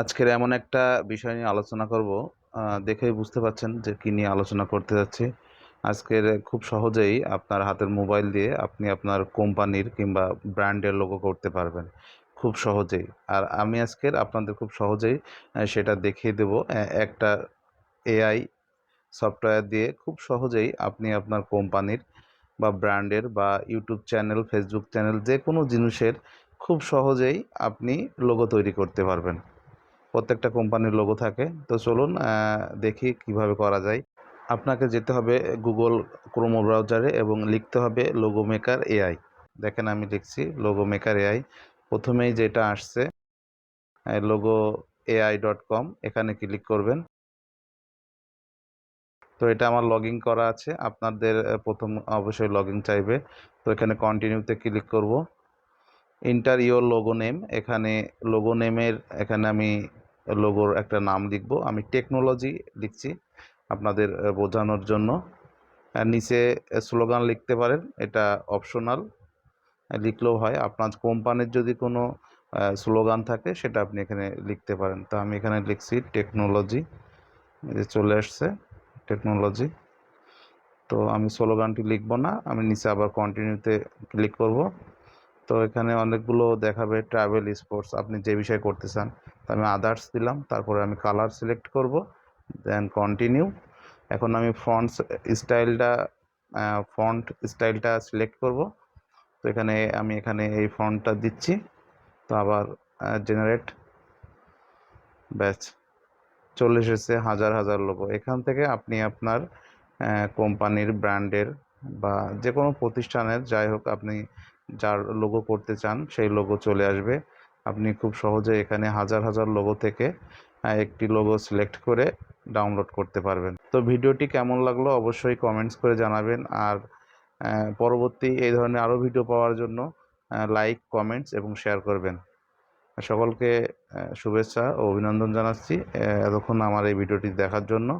আজকের এমন একটা বিষয় নিয়ে আলোচনা করব। দেখেই বুঝতে পারছেন যে কি নিয়ে আলোচনা করতে যাচ্ছি। আজকের খুব সহজেই আপনার হাতের মোবাইল দিয়ে আপনি আপনার কোম্পানির কিংবা ব্র্যান্ডের লোগো করতে পারবেন খুব সহজেই। আর আমি আজকের আপনাদের খুব সহজেই সেটা দেখিয়ে দেব। একটা এআই সফটওয়্যার দিয়ে খুব সহজেই আপনি আপনার কোম্পানির বা ব্র্যান্ডের বা ইউটিউব চ্যানেল, ফেসবুক চ্যানেল যে কোনো জিনিসের খুব সহজেই আপনি লোগো তৈরি করতে পারবেন। প্রত্যেকটা কোম্পানির লোগো থাকে। তো চলুন দেখি কিভাবে করা যায়। আপনাকে যেতে হবে গুগল ক্রোম ব্রাউজারে এবং লিখতে হবে লোগো মেকার এআই। দেখেন আমি লিখছি লোগো মেকার এআই। প্রথমেই যেটা আসছে লোগো AI.com, এখানে ক্লিক করবেন। তো এটা আমার লগ ইন করা আছে। আপনাদের প্রথম অবশ্যই লগ ইন চাইবে। তো এখানে কন্টিনিউতে ক্লিক করব। এন্টার ইওর লোগো নেম, এখানে লোগো নেমের এখানে আমি লোগোর একটা নাম লিখব। আমি টেকনোলজি লিখছি আপনাদের বোঝানোর জন্য। আর নিচে স্লোগান লিখতে পারেন, এটা অপশনাল, লিখলেও হয়। আপনার কোম্পানির যদি কোনো স্লোগান থাকে সেটা আপনি এখানে লিখতে পারেন। তো আমি এখানে লিখছি টেকনোলজি, এই যে চলে আসছে টেকনোলজি। তো আমি স্লোগানটি লিখব না, আমি নিচে আবার কন্টিনিউতে ক্লিক করব। তো এখানে অনেকগুলো দেখাবে ট্রাভেল, স্পোর্টস, আপনি যে বিষয়ে করতে চান। তো আমি আদার্স দিলাম, তারপরে আমি কালার সিলেক্ট করব, দেন কন্টিনিউ। এখন আমি ফন্ট স্টাইলটা সিলেক্ট করব। তো এখানে এই ফন্টটা দিচ্ছি। তো আবার জেনারেট, ব্যাচ চলে এসেছে হাজার হাজার লোগো। এখান থেকে আপনি আপনার কোম্পানির, ব্র্যান্ডের বা যে কোনো প্রতিষ্ঠানের, যাই হোক, আপনি যার লোগো করতে চান সেই লোগো চলে আসবে। আপনি খুব সহজে এখানে হাজার হাজার লোগো থেকে একটি লোগো সিলেক্ট করে ডাউনলোড করতে পারবেন। তো ভিডিওটি কেমন লাগলো অবশ্যই কমেন্টস করে জানাবেন। আর পরবর্তী এই ধরনের আরও ভিডিও পাওয়ার জন্য লাইক, কমেন্টস এবং শেয়ার করবেন। সকলকে শুভেচ্ছা ও অভিনন্দন জানাচ্ছি এতক্ষণ আমার এই ভিডিওটি দেখার জন্য।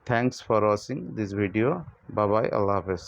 Thanks for watching this video. Bye bye, Allah হাফেজ।